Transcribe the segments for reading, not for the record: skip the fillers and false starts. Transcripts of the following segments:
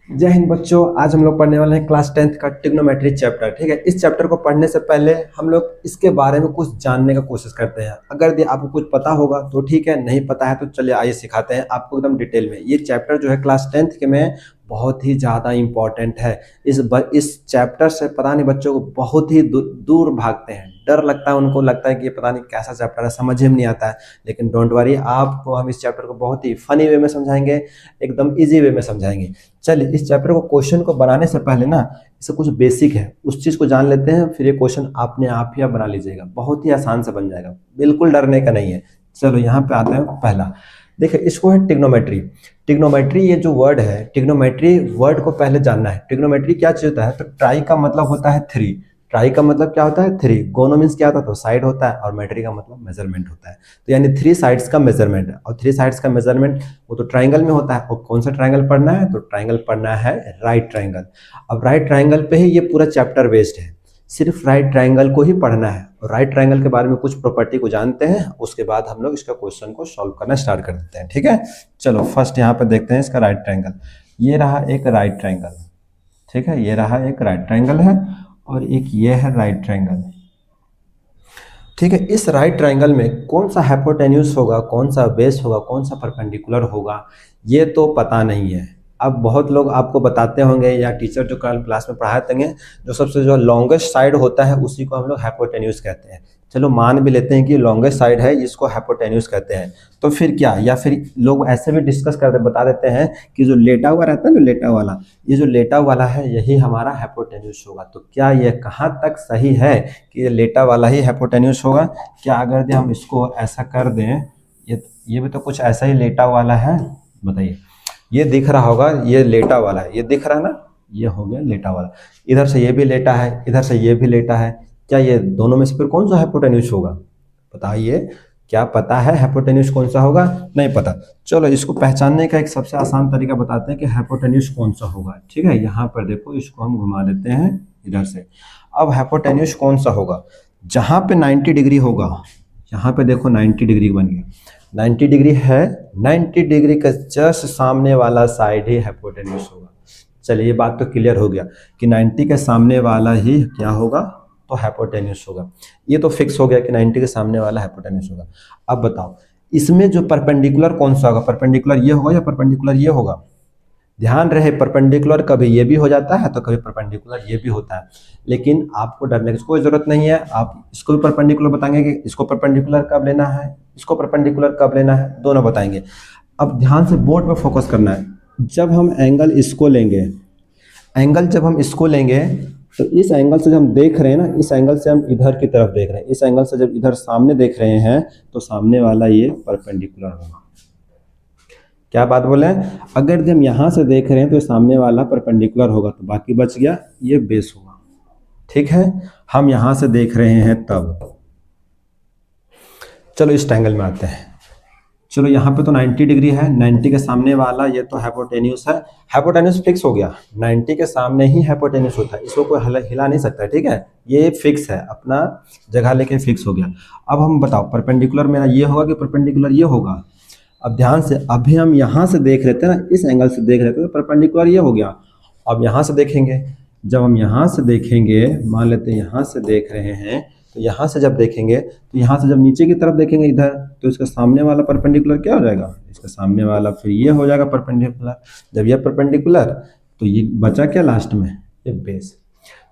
जय हिंद बच्चों। आज हम लोग पढ़ने वाले हैं क्लास 10th का ट्रिग्नोमेट्री चैप्टर। ठीक है, इस चैप्टर को पढ़ने से पहले हम लोग इसके बारे में कुछ जानने का कोशिश करते हैं। अगर ये आपको कुछ पता होगा तो ठीक है, नहीं पता है तो चलिए आइए सिखाते हैं आपको एकदम डिटेल में। ये चैप्टर जो है क्लास 10th के में बहुत ही ज़्यादा इम्पॉर्टेंट है। इस चैप्टर से पता नहीं बच्चों को बहुत ही दूर भागते हैं, डर लगता है, उनको लगता है कि ये पता नहीं कैसा चैप्टर है, समझ ही में नहीं आता है। लेकिन डोंट वरी, आपको हम इस चैप्टर को बहुत ही फनी वे में समझाएंगे, एकदम इजी वे में समझाएंगे। चलिए, इस चैप्टर को क्वेश्चन को बनाने से पहले ना इससे कुछ बेसिक है उस चीज़ को जान लेते हैं, फिर ये क्वेश्चन आपने आप ही बना लीजिएगा, बहुत ही आसान से बन जाएगा, बिल्कुल डरने का नहीं है। चलो यहाँ पे आते हैं। पहला देखिए, इसको है ट्रिग्नोमेट्री। ट्रिग्नोमेट्री ये जो वर्ड है, ट्रिग्नोमेट्री वर्ड को पहले जानना है। ट्रिग्नोमेट्री क्या चीज होता है? तो ट्राई का मतलब होता है थ्री। ट्राई का मतलब क्या होता है? थ्री। गोनो मीन्स क्या होता है? तो साइड होता है, और मेट्री का मतलब मेजरमेंट होता है। तो यानी थ्री साइड्स का मेजरमेंट है, और थ्री साइड्स का मेजरमेंट वो तो ट्राइंगल में होता है। और कौन सा ट्राइंगल पढ़ना है? तो ट्राइंगल पढ़ना है राइट ट्राइंगल। अब राइट ट्राइंगल पे ही ये पूरा चैप्टर बेस्ड है, सिर्फ राइट ट्राइंगल को ही पढ़ना है। और राइट ट्राइंगल के बारे में कुछ प्रॉपर्टी को जानते हैं, उसके बाद हम लोग इसका क्वेश्चन को सॉल्व करना स्टार्ट कर देते हैं। ठीक है, चलो फर्स्ट यहाँ पे देखते हैं इसका राइट ट्राइंगल। ये रहा एक राइट ट्राइंगल। ठीक है, ये रहा एक राइट ट्राइंगल है, और एक ये है राइट ट्राइंगल। ठीक है, इस राइट ट्राइंगल में कौन सा हाइपोटेन्यूज होगा, कौन सा बेस होगा, कौन सा परपेंडिकुलर होगा, ये तो पता नहीं है। अब बहुत लोग आपको बताते होंगे, या टीचर जो कल क्लास में पढ़ाते होंगे, जो सबसे जो लॉन्गेस्ट साइड होता है उसी को हम लोग हाइपोटेन्यूज कहते हैं। चलो मान भी लेते हैं कि लॉन्गेस्ट साइड है, इसको हाइपोटेन्यूज कहते हैं। तो फिर क्या, या फिर लोग ऐसे भी डिस्कस करते बता देते हैं कि जो लेटा हुआ रहता है ना, लेटा वाला, ये जो लेटा वाला है यही हमारा हाइपोटेन्यूज होगा। तो क्या ये कहाँ तक सही है कि ये लेटा वाला ही हाइपोटेन्यूज होगा? क्या अगर हम इसको ऐसा कर दें, ये भी तो कुछ ऐसा ही लेटा वाला है, बताइए। ये दिख रहा होगा, ये लेटा वाला है, ये दिख रहा है ना, ये हो गया लेटा वाला। इधर से ये भी लेटा है, इधर से ये भी लेटा है। क्या ये दोनों में से फिर कौन सा हाइपोटेन्यूज होगा? बताइए, क्या पता है हाइपोटेन्यूज कौन सा होगा? नहीं पता। चलो इसको पहचानने का एक सबसे आसान तरीका बताते हैं कि हाइपोटेन्यूज कौन सा होगा। ठीक है, यहाँ पर देखो, इसको हम घुमा देते हैं इधर से। अब हाइपोटेन्यूज कौन सा होगा? जहाँ पे 90 डिग्री होगा, यहाँ पे देखो 90 डिग्री बन गया, 90 डिग्री है, 90 डिग्री का जस्ट सामने वाला साइड ही हाइपोटेन्यूज होगा। चलिए, ये बात तो क्लियर हो गया कि 90 के सामने वाला ही क्या होगा? तो हाइपोटेन्यूज होगा। ये तो फिक्स हो गया कि 90 के सामने वाला हाइपोटेन्यूज होगा। अब बताओ, इसमें जो परपेंडिकुलर कौन सा होगा? परपेंडिकुलर ये होगा या परपेंडिकुलर ये होगा? ध्यान रहे, परपेंडिकुलर कभी ये भी हो जाता है तो कभी परपेंडिकुलर ये भी होता है। लेकिन आपको डरने की कोई जरूरत नहीं है, आप इसको भी परपेंडिकुलर बताएंगे कि इसको परपेंडिकुलर कब लेना है, इसको परपेंडिकुलर कब लेना है, दोनों बताएंगे। अब ध्यान से बोर्ड पर फोकस करना है। जब हम एंगल इसको लेंगे, एंगल जब हम इसको लेंगे, तो इस एंगल से जब हम देख रहे हैं ना, इस एंगल से हम इधर की तरफ देख रहे हैं, इस एंगल से जब इधर सामने देख रहे हैं तो सामने वाला ये परपेंडिकुलर होगा। क्या बात बोले? अगर हम यहाँ से देख रहे हैं तो सामने वाला परपेंडिकुलर होगा, तो बाकी बच गया ये बेस होगा। ठीक है, हम यहाँ से देख रहे हैं तब। चलो इस ट्रायंगल में आते हैं। चलो यहाँ पे तो 90 डिग्री है, 90 के सामने वाला ये तो हाइपोटेन्यूज है। हाइपोटेन्यूज फिक्स हो गया, 90 के सामने ही हाइपोटेन्यूज होता है, इसको कोई हिला नहीं सकता। ठीक है, ये फिक्स है, अपना जगह लेके फिक्स हो गया। अब हम बताओ, परपेंडिकुलर मेरा ये होगा कि परपेंडिकुलर ये होगा? अब ध्यान से, अभी हम यहाँ से देख रहे थे ना, इस एंगल से देख रहे थे तो परपेंडिकुलर ये हो गया। अब यहाँ से देखेंगे, जब हम यहाँ से देखेंगे, मान लेते हैं यहाँ से देख रहे हैं, तो यहाँ से जब देखेंगे, तो यहाँ से जब नीचे की तरफ देखेंगे इधर, तो इसका सामने वाला परपेंडिकुलर क्या हो जाएगा? इसका सामने वाला फिर ये हो जाएगा परपेंडिकुलर। जब ये परपेंडिकुलर, तो ये बचा क्या लास्ट में? ये बेस।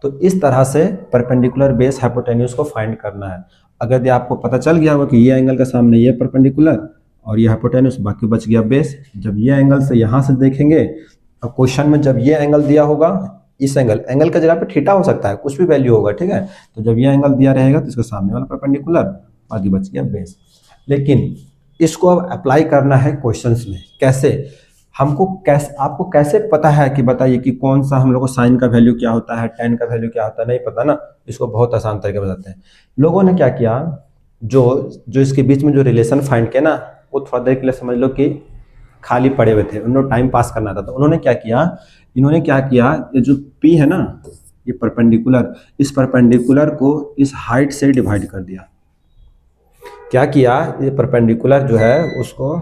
तो इस तरह से परपेंडिकुलर बेस हाइपोटेन्यूज को फाइंड करना है। अगर ये आपको पता चल गया होगा कि ये एंगल का सामने ये परपेंडिकुलर और ये हाइपोटेन्यूज, बाकी बच गया बेस। जब ये एंगल से यहाँ से देखेंगे, अब क्वेश्चन में जब ये एंगल दिया होगा, इस एंगल का जगह पे थीटा हो सकता है, कुछ भी वैल्यू होगा। ठीक है, तो जब ये एंगल दिया रहेगा तो इसका सामने वाला परपेंडिकुलर, बाकी बच गया बेस। लेकिन इसको अब अप्लाई करना है क्वेश्चंस में। कैसे? आपको कैसे पता है कि बताइए कि कौन सा हम लोग को साइन का वैल्यू क्या होता है, टेन का वैल्यू क्या होता है? नहीं पता ना, इसको बहुत आसान तरीके बताते हैं। लोगों ने क्या किया, जो जो इसके बीच में जो रिलेशन फाइंड किया ना, वो थोड़ा देर के लिए समझ लो कि खाली पड़े हुए थे, उन्होंने टाइम पास करना था। तो उन्होंने क्या किया, इन्होंने क्या किया, ये जो पी है ना, ये परपेंडिकुलर, इस परपेंडिकुलर को इस हाइट से डिवाइड कर दिया। क्या किया, ये परपेंडिकुलर जो है उसको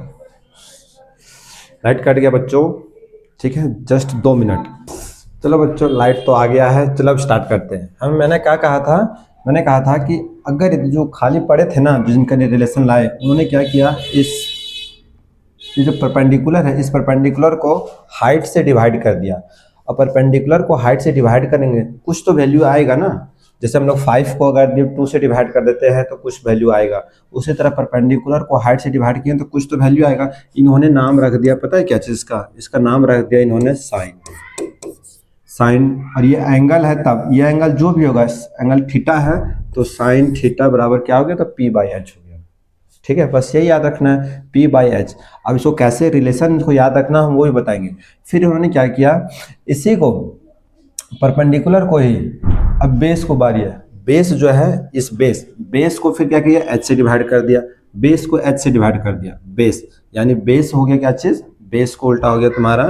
लाइट कट गया बच्चों, ठीक है, जस्ट 2 मिनट। चलो बच्चों लाइट तो आ गया है, चलो अब स्टार्ट करते हैं। हम मैंने क्या कहा था, मैंने कहा था कि अगर जो खाली पड़े थे ना, जिनका रिलेशन लाए, उन्होंने क्या किया, इस ये जो परपेंडिकुलर है, इस परपेंडिकुलर को हाइट से डिवाइड कर दिया। और परपेंडिकुलर को हाइट से डिवाइड करेंगे कुछ तो वैल्यू आएगा ना। जैसे हम लोग 5 को अगर 2 से डिवाइड कर देते हैं तो कुछ वैल्यू आएगा, उसी तरह परपेंडिकुलर को हाइट से डिवाइड किए तो कुछ तो वैल्यू आएगा। इन्होंने नाम रख दिया, पता है क्या चीज़ का, इसका नाम रख दिया इन्होंने साइन। साइन, और ये एंगल है, तब ये एंगल जो भी होगा, एंगल थीटा है तो साइन थीटा बराबर क्या हो गया, तो P/H हो गया। ठीक है, बस यही याद रखना है, P/H। अब इसको कैसे रिलेशन को याद रखना हम वो भी बताएंगे। फिर उन्होंने क्या किया, इसी को परपेंडिकुलर को ही, अब बेस को बारी है, बेस जो है इस बेस को फिर क्या किया, H से डिवाइड कर दिया, बेस को H से डिवाइड कर दिया, बेस यानी बेस हो गया क्या चीज़, बेस को उल्टा हो गया तुम्हारा,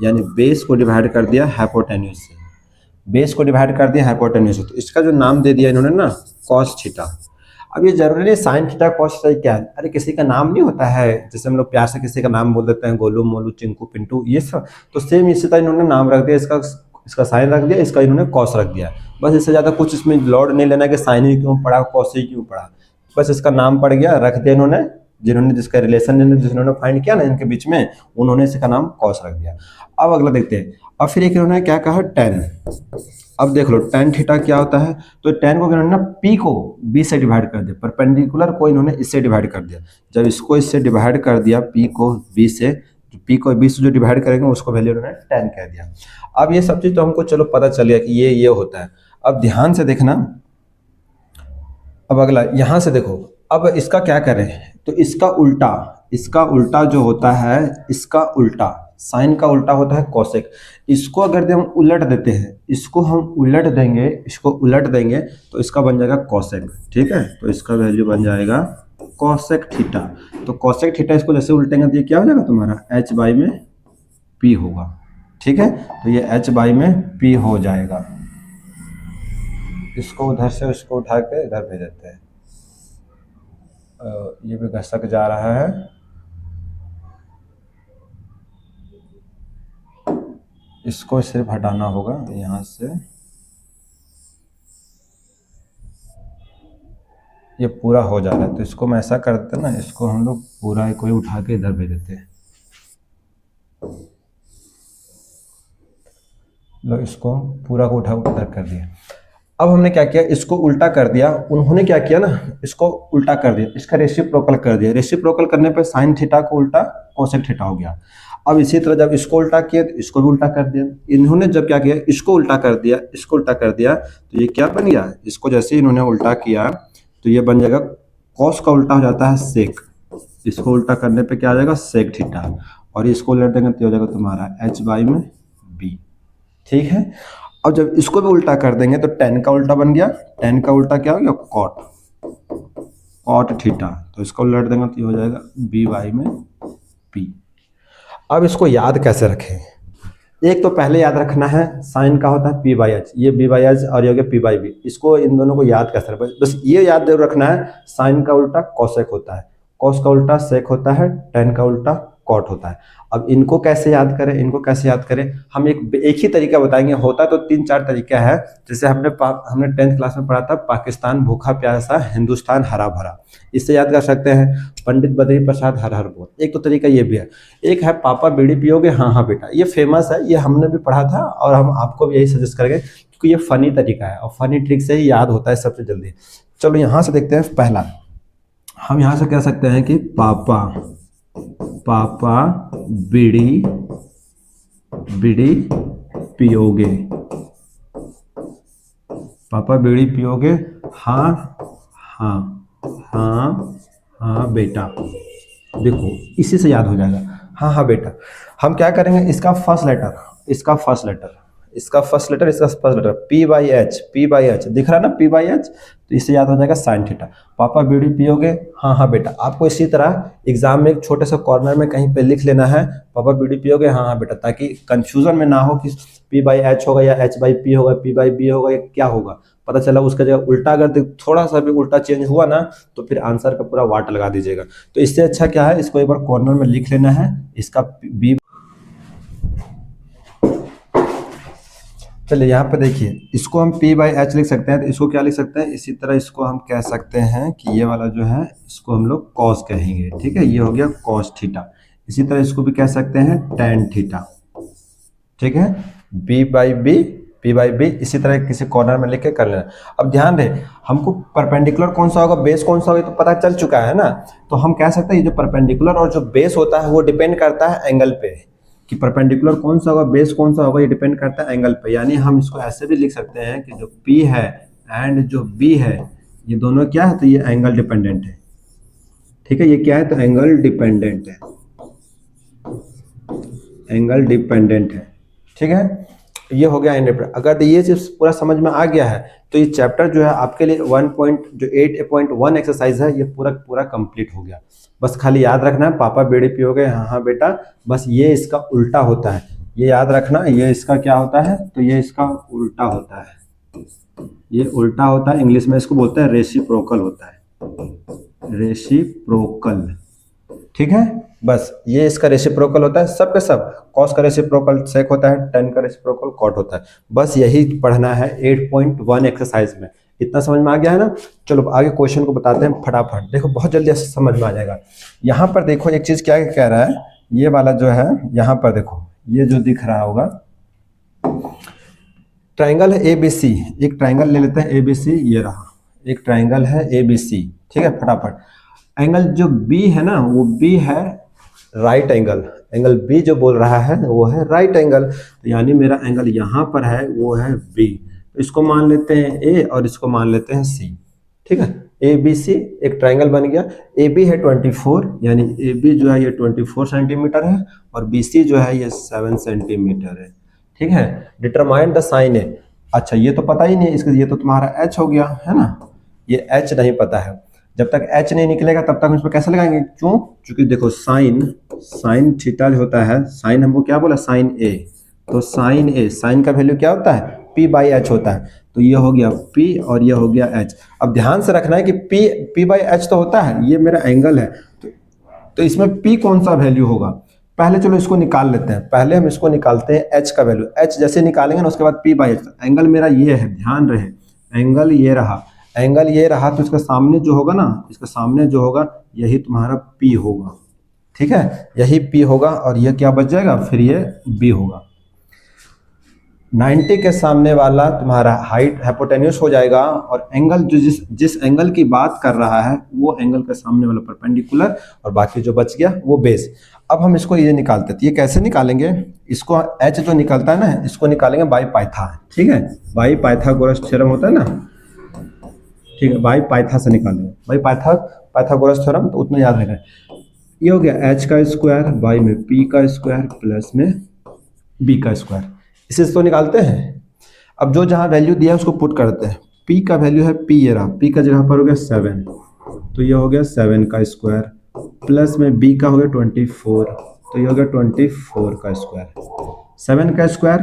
यानी बेस को डिवाइड कर दिया हाइपोटेन्यूज से, बेस को डिवाइड कर दिया हाइपोटेन्यूज से। तो इसका जो नाम दे दिया इन्होंने ना, कॉस थीटा। अब ये जरूरी नहीं साइन थीटा कॉस थीटा क्या है, अरे किसी का नाम नहीं होता है, जैसे हम लोग प्यार से किसी का नाम बोल देते हैं, गोलू मोलू चिंकू पिंटू, ये सब तो सेम इसी तरह इन्होंने नाम रख दिया, इसका साइन रख दिया, इसका इन्होंने कॉस रख दिया। बस इससे ज़्यादा कुछ इसमें लोड नहीं लेना कि साइन ही क्यों पड़ा, कॉस ही क्यों पड़ा, बस इसका नाम पड़ गया, रख दिया इन्होंने, जिन्होंने जिसका रिलेशन जिन्होंने फाइंड किया ना इनके बीच में, उन्होंने इसका नाम कॉस रख दिया। अब अगला देखते हैं। अब फिर एक इन्होंने क्या कहा, टेन। अब देख लो टेन थीटा क्या होता है, तो टेन को इन्होंने ना पी को बी से डिवाइड कर दिया, परपेंडिकुलर को इन्होंने इससे डिवाइड कर दिया। जब इसको इससे डिवाइड कर दिया, पी को बी से, पी को बी से जो डिवाइड करेंगे उसको वैल्यू उन्होंने टेन कह दिया। अब ये सब चीज़ तो हमको चलो पता चल गया कि ये होता है। अब ध्यान से देखना, अब अगला यहाँ से देखो, अब इसका क्या करें, तो इसका उल्टा जो होता है, इसका उल्टा साइन का उल्टा होता है कोसेक। इसको अगर हम उलट देते हैं, इसको हम उलट देंगे, इसको उलट देंगे तो इसका बन जाएगा कोसेक। ठीक है, तो इसका वैल्यू बन जाएगा कोसेक थीटा। तो कोसेक थीटा इसको जैसे उल्टेंगे तो ये क्या हो जाएगा तुम्हारा, H बाई में P होगा। ठीक है, तो ये H बाई में P हो जाएगा। इसको उधर से उसको उठा के इधर भेज देते हैं, ये भी घसक जा रहा है, इसको सिर्फ हटाना होगा यहाँ से, ये पूरा हो जा रहा है। तो इसको हम ऐसा कर देते हैं ना, इसको हम लोग पूरा कोई उठा के इधर भेज देते हैं। लो इसको पूरा को उठा इधर कर दिया। अब हमने क्या किया, इसको उल्टा कर दिया, उन्होंने क्या किया ना, इसको उल्टा कर दिया, इसका रेसिप्रोकल कर दिया। रेसिप्रोकल करने पर साइन थीटा को उल्टा कोसेक थीटा हो गया। अब इसी तरह जब इसको उल्टा किया तो इसको भी उल्टा कर दिया। इन्होंने जब क्या किया, इसको उल्टा कर दिया, इसको उल्टा कर दिया, तो ये क्या बन गया, इसको जैसे इन्होंने उल्टा किया तो ये बन जाएगा, कॉस का उल्टा हो जाता है सेक, इसको उल्टा करने पे क्या आ जाएगा, सेक थीटा, और इसको उलट देंगे तो हो जाएगा तुम्हारा H बाई में B। ठीक है, अब जब इसको भी उल्टा कर देंगे तो टेन का उल्टा बन गया, टेन का उल्टा क्या हो गया, कॉट थीटा, तो इसको उलट देंगे तो ये हो जाएगा B बाई में P। अब इसको याद कैसे रखें, एक तो पहले याद रखना है साइन का होता है P/H, ये B/H और ये हो गया P/B। इसको इन दोनों को याद कैसे रखें, बस ये याद जरूर रखना है, साइन का उल्टा कोसेक होता है, कॉस का उल्टा सेक होता है, टेन का उल्टा कॉट होता है। अब इनको कैसे याद करें, इनको कैसे याद करें, हम एक ही तरीका बताएंगे, होता तो 3-4 तरीका है। जैसे हमने 10th क्लास में पढ़ा था, पाकिस्तान भूखा प्यासा हिंदुस्तान हरा भरा, इससे याद कर सकते हैं, पंडित बद्री प्रसाद हर हर बोल। एक तो तरीका ये भी है, एक है पापा बीड़ी पियोगे, हाँ हाँ बेटा, ये फेमस है, ये हमने भी पढ़ा था और हम आपको भी यही सजेस्ट करेंगे क्योंकि ये फनी तरीका है और फनी ट्रिक से ही याद होता है सबसे जल्दी। चलो यहाँ से देखते हैं, पहला हम यहाँ से कह सकते हैं कि पापा बीड़ी पियोगे, पापा बीड़ी पियोगे, हाँ हाँ हाँ हाँ बेटा। देखो इसी से याद हो जाएगा, हाँ हाँ बेटा। हम क्या करेंगे, इसका फर्स्ट लेटर P/H दिख रहा है ना, P/H, तो इससे याद हो जाएगा साइन थीटा। पापा बीड़ी पियोगे, हाँ हाँ बेटा। आपको इसी तरह एग्जाम में एक छोटे से कॉर्नर में कहीं पे लिख लेना है, पापा बीड़ी पियोगे, हाँ हाँ बेटा, ताकि कंफ्यूजन में ना हो कि P/H होगा या H/P होगा, P/B होगा, या क्या होगा, पता चला उसका जगह उल्टा अगर थोड़ा सा भी उल्टा चेंज हुआ ना तो फिर आंसर का पूरा वाट लगा दीजिएगा। तो इससे अच्छा क्या है, इसको एक बार कॉर्नर में लिख लेना है, इसका बी, चलिए यहाँ पे देखिए, इसको हम P बाई एच लिख सकते हैं, तो इसको क्या लिख सकते हैं, इसी तरह इसको हम कह सकते हैं कि ये वाला जो है इसको हम लोग कॉस कहेंगे, ठीक है, ये हो गया कॉस थीटा। इसी तरह इसको भी कह सकते हैं टेन थीटा, ठीक है, B by B, P by B, इसी तरह किसी कॉर्नर में लिख के कर लेना। अब ध्यान रहे, हमको परपेंडिकुलर कौन सा होगा, बेस कौन सा होगा, तो पता चल चुका है ना। तो हम कह सकते हैं ये जो परपेंडिकुलर और जो बेस होता है वो डिपेंड करता है एंगल पे, कि परपेंडिकुलर कौन सा होगा, बेस कौन सा होगा, ये डिपेंड करता है एंगल पे। यानी हम इसको ऐसे भी लिख सकते हैं कि जो P है एंड जो B है, ये दोनों क्या है, तो ये एंगल डिपेंडेंट है, ठीक है, ये क्या है, तो एंगल डिपेंडेंट है, एंगल डिपेंडेंट है, ठीक है। ये हो गया इंडिपेंडेंट। अगर ये चीज पूरा समझ में आ गया है तो ये चैप्टर जो है आपके लिए 8.1 एक्सरसाइज है, ये पूरा पूरा कंप्लीट हो गया। बस खाली याद रखना है, पापा बेड़ी पियोगे, हाँ हाँ बेटा, बस ये इसका उल्टा होता है, ये याद रखना, ये इसका क्या होता है, तो ये इसका उल्टा होता है, ये उल्टा होता है, इंग्लिश में इसको बोलते हैं रेसिप्रोकल होता है, रेसिप्रोकल, ठीक है। बस ये इसका रेसिप्रोकल होता है, सब के सब, कॉस का रेसिप्रोकल सेक होता है, टेन का रेसिप्रोकल कॉट होता है। बस यही पढ़ना है 8.1 एक्सरसाइज में। इतना समझ में आ गया है ना। चलो आगे क्वेश्चन को बताते हैं फटाफट, देखो बहुत जल्दी समझ में आ जाएगा। यहाँ पर देखो एक चीज क्या कह रहा है, ये वाला जो है, यहाँ पर देखो ये जो दिख रहा होगा, ट्राइंगल है ABC, एक ट्राइंगल ले लेते हैं ABC, ये रहा एक ट्राइंगल है ABC, ठीक है। फटाफट, एंगल जो B है ना, वो B है राइट एंगल, एंगल B जो बोल रहा है वो है राइट एंगल, तो यानी मेरा एंगल यहाँ पर है वो है B, तो इसको मान लेते हैं A और इसको मान लेते हैं C, ठीक है। ABC एक ट्राइंगल बन गया, AB है 24, यानी AB जो है ये 24 सेंटीमीटर है और BC जो है ये 7 सेंटीमीटर है, ठीक है। डिटरमाइन द साइन ए, अच्छा ये तो पता ही नहीं इसका, ये तो तुम्हारा H हो गया है ना, ये H नहीं पता है। जब तक H नहीं निकलेगा तब तक हम इस पर कैसे लगाएंगे, क्यों, क्योंकि देखो साइन थीटा जो होता है, साइन हमको क्या बोला, साइन A, तो साइन A, साइन का वैल्यू क्या होता है, P बाई H होता है, तो ये हो गया P और ये हो गया H। अब ध्यान से रखना है कि P बाई H तो होता है, ये मेरा एंगल है, तो इसमें P कौन सा वैल्यू होगा, पहले चलो इसको निकाल लेते हैं, पहले हम इसको निकालते हैं H का वैल्यू, H जैसे निकालेंगे ना उसके बाद P बाई H, एंगल मेरा ये है, ध्यान रहे एंगल ये रहा, एंगल ये रहा, तो इसका सामने जो होगा ना, इसका सामने जो होगा यही तुम्हारा P होगा, ठीक है, यही P होगा और ये क्या बच जाएगा, फिर ये B होगा। 90 के सामने वाला तुम्हारा हाइट हाइपोटेन्यूस हो जाएगा, और एंगल जो जिस एंगल की बात कर रहा है वो एंगल के सामने वाला परपेंडिकुलर, और बाकी जो बच गया वो बेस। अब हम इसको ये निकालते हैं, ये कैसे निकालेंगे, इसको H जो निकलता है ना, इसको निकालेंगे बाई पाइथा, ठीक है, बाई पाइथागोरस थ्योरम होता है ना, ठीक है, बाई पाइथा से निकालेंगे, बाई पाइथागोरस थ्योरम, तो उतना याद रखना। ये हो गया H का स्क्वायर बाई में P का स्क्वायर प्लस में B का स्क्वायर, इसे तो निकालते हैं। अब जो जहाँ वैल्यू दिया है उसको पुट करते हैं, P का वैल्यू है P, ये रहा, P का जगह पर हो गया 7, तो ये हो गया 7 का स्क्वायर प्लस में B का हो गया 24, तो ये हो गया 24 का स्क्वायर, 7 का स्क्वायर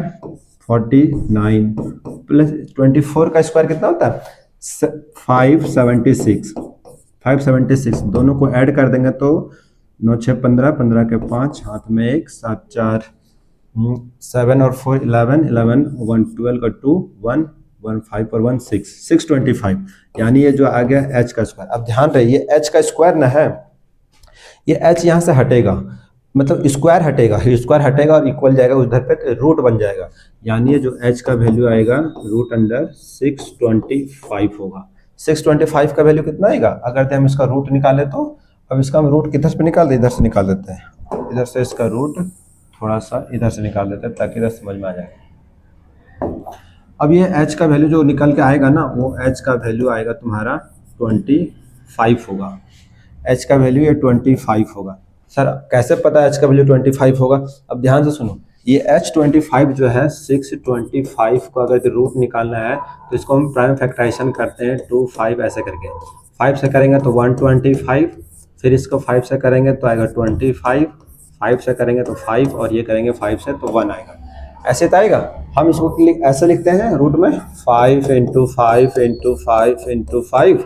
49 प्लस 24 का स्क्वायर कितना होता है 576, दोनों को ऐड कर देंगे तो 9 6 15, 15 के 5, हाथ में 1, 7 4 7 और 4 11, 11 1 12 का 2 1 1 5 और 1 6 625, यानी ये जो आ गया H का स्क्वायर। अब ध्यान रहे ये H का स्क्वायर ना है, ये H यहाँ से हटेगा, मतलब स्क्वायर हटेगा, स्क्वायर हटेगा और इक्वल जाएगा उधर पे, तो रूट बन जाएगा, यानी ये जो H का वैल्यू आएगा रूट अंडर 625 होगा। 625 का वैल्यू कितना आएगा, अगर हम इसका रूट निकाले तो, अब इसका हम रूट किधर से निकाल दे, इधर से निकाल देते हैं, इधर से इसका रूट थोड़ा सा इधर से निकाल देते हैं ताकि इधर समझ में आ जाए। अब ये H का वैल्यू जो निकल के आएगा ना, वो H का वैल्यू आएगा तुम्हारा 25 होगा, H का वैल्यू ये 25 होगा। सर कैसे पता है H का वैल्यू 25 होगा, अब ध्यान से सुनो, ये H25 जो है 625 को अगर रूट निकालना है तो इसको हम प्राइम फैक्टराइजेशन करते हैं 2 5 ऐसे करके, 5 से करेंगे तो 125, फिर इसको 5 से करेंगे तो आएगा 25, 5 से करेंगे तो 5 और ये करेंगे 5 से तो 1 आएगा, ऐसे तो आएगा। हम इसको ऐसे लिखते हैं रूट में 5 × 5 × 5 × 5,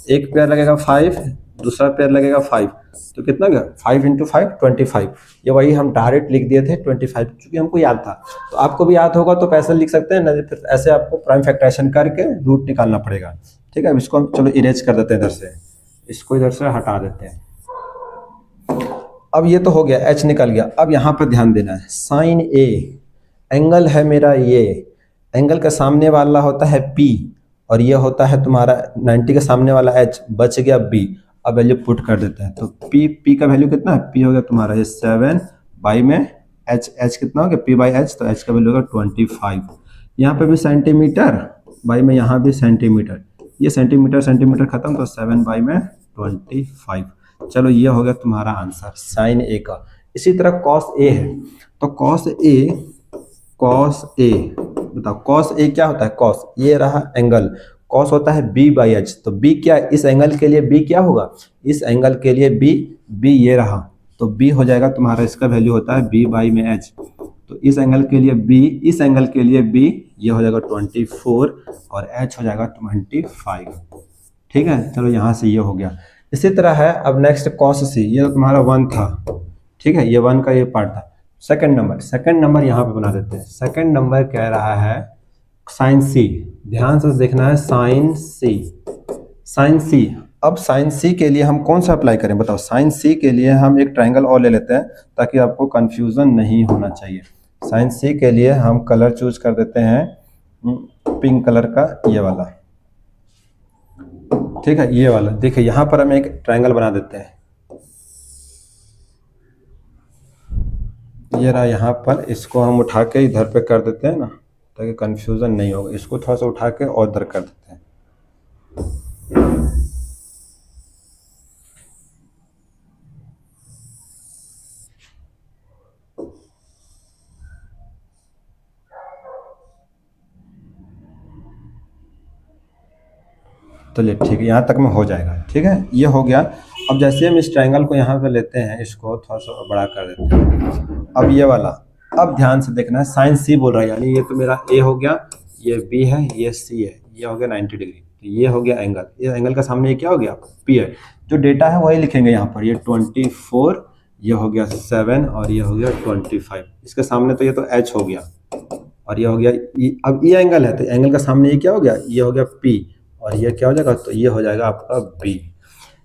एक पेयर लगेगा 5, दूसरा पेयर लगेगा 5, तो कितना गया 5 × 5 25। ये वही हम डायरेक्ट लिख दिए थे 25, क्योंकि हमको याद था। तो आपको भी याद होगा तो पैसे लिख सकते हैं, नहीं फिर ऐसे आपको प्राइम फैक्टराइजेशन करके रूट निकालना पड़ेगा। ठीक है, अब इसको हम चलो इरेज कर देते हैं इधर से, इसको इधर से हटा देते हैं। अब ये तो हो गया, एच निकल गया। अब यहाँ पर ध्यान देना है, साइन ए एंगल है मेरा, ये एंगल का सामने वाला होता है P और ये होता है तुम्हारा 90 के सामने वाला H, बच गया B। अब वैल्यू पुट कर देते हैं, तो P का वैल्यू कितना है, P हो गया तुम्हारा ये 7 बाई में H कितना हो गया P/H, तो H का वैल्यू होगा 25। यहाँ पे भी सेंटीमीटर बाई में, यहाँ भी सेंटीमीटर, ये सेंटीमीटर खत्म, तो 7 बाई में 25। चलो ये हो गया तुम्हारा आंसर साइन ए का। इसी तरह कॉस ए है, तो कॉस ए बताओ, कॉस ए क्या होता है, कॉस ये रहा एंगल, कॉस होता है B/H, तो B क्या, इस एंगल के लिए B क्या होगा, इस एंगल के लिए B ये रहा, तो B हो जाएगा तुम्हारा, इसका वैल्यू होता है B/H, तो इस एंगल के लिए B, इस एंगल के लिए B ये हो जाएगा 24 और H हो जाएगा 25। ठीक है, चलो यहाँ से ये हो गया। इसी तरह है अब नेक्स्ट कॉस सी, ये तो तुम्हारा 1 था। ठीक है, ये 1 का ये पार्ट था। सेकंड नंबर यहाँ पे बना देते हैं। सेकंड नंबर कह रहा है साइन सी, ध्यान से देखना है, साइन सी। अब साइन सी के लिए हम कौन सा अप्लाई करें बताओ, साइन सी के लिए हम एक ट्रायंगल और ले लेते हैं ताकि आपको कंफ्यूजन नहीं होना चाहिए। साइन सी के लिए हम कलर चूज कर देते हैं पिंक कलर का, ये वाला। ठीक है, ये वाला देखिए, यहाँ पर हम एक ट्रायंगल बना देते हैं, ये रहा यहाँ पर, इसको हम उठा के इधर पे कर देते हैं ना, ताकि कंफ्यूजन नहीं होगा। इसको थोड़ा सा उठा के और इधर कर देते हैं। चलिए ठीक है, यहाँ तक में हो जाएगा। ठीक है, ये हो गया। अब जैसे हम इस ट्रायंगल को यहाँ पे लेते हैं, इसको थोड़ा सा बड़ा कर देते हैं। अब ये वाला, अब ध्यान से देखना है, साइन सी बोल रहा है, यानी ये तो मेरा ए हो गया, ये बी है, ये सी है, ये हो गया 90 डिग्री, तो ये हो गया एंगल। ये एंगल का सामने ये क्या हो गया, पी है। जो डेटा है वही लिखेंगे यहाँ पर, ये 24, ये हो गया 7 और ये हो गया 25। इसके सामने तो ये तो एच हो गया और ये हो गया ई। अब ये एंगल है, तो एंगल का सामने ये क्या हो गया, ये हो गया पी और ये क्या हो जाएगा, तो ये हो जाएगा आपका बी,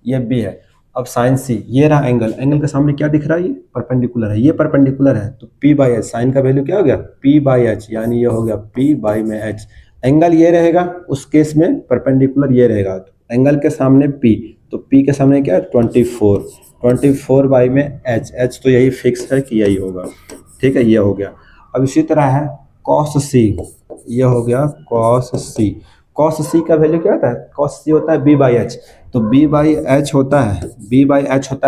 ये बी है। अब साइन सी, ये रहा एंगल, एंगल के सामने क्या दिख रहा है, ये परपेंडिकुलर है, ये परपेंडिकुलर है, तो P/H, साइन का वैल्यू क्या हो गया P/H, यानी ये हो गया P/H। एंगल ये रहेगा, उस केस में परपेंडिकुलर ये रहेगा, तो एंगल के सामने P, तो P के सामने क्या है 24/H, H तो यही फिक्स है कि यही होगा। ठीक है, ये हो गया। अब इसी तरह है कॉस सी, ये हो गया कॉस सी। कॉस सी का वैल्यू क्या होता है, कॉस सी होता है B/H, तो B/H होता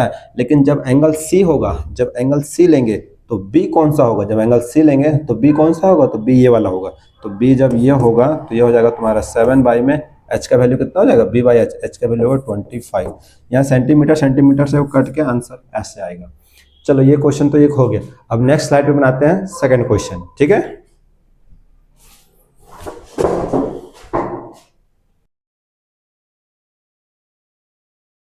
है, लेकिन जब एंगल C होगा, जब एंगल C लेंगे तो B कौन सा होगा, जब एंगल C लेंगे तो B कौन सा होगा, तो B ये वाला होगा, तो B जब ये होगा तो ये हो जाएगा तुम्हारा 7 बाई में H का वैल्यू कितना हो जाएगा B/H, H का वैल्यू होगा 25। यहाँ सेंटीमीटर से वो कट के आंसर ऐसे आएगा। चलो ये क्वेश्चन तो एक हो गया। अब नेक्स्ट स्लाइड पे बनाते हैं सेकंड क्वेश्चन। ठीक है।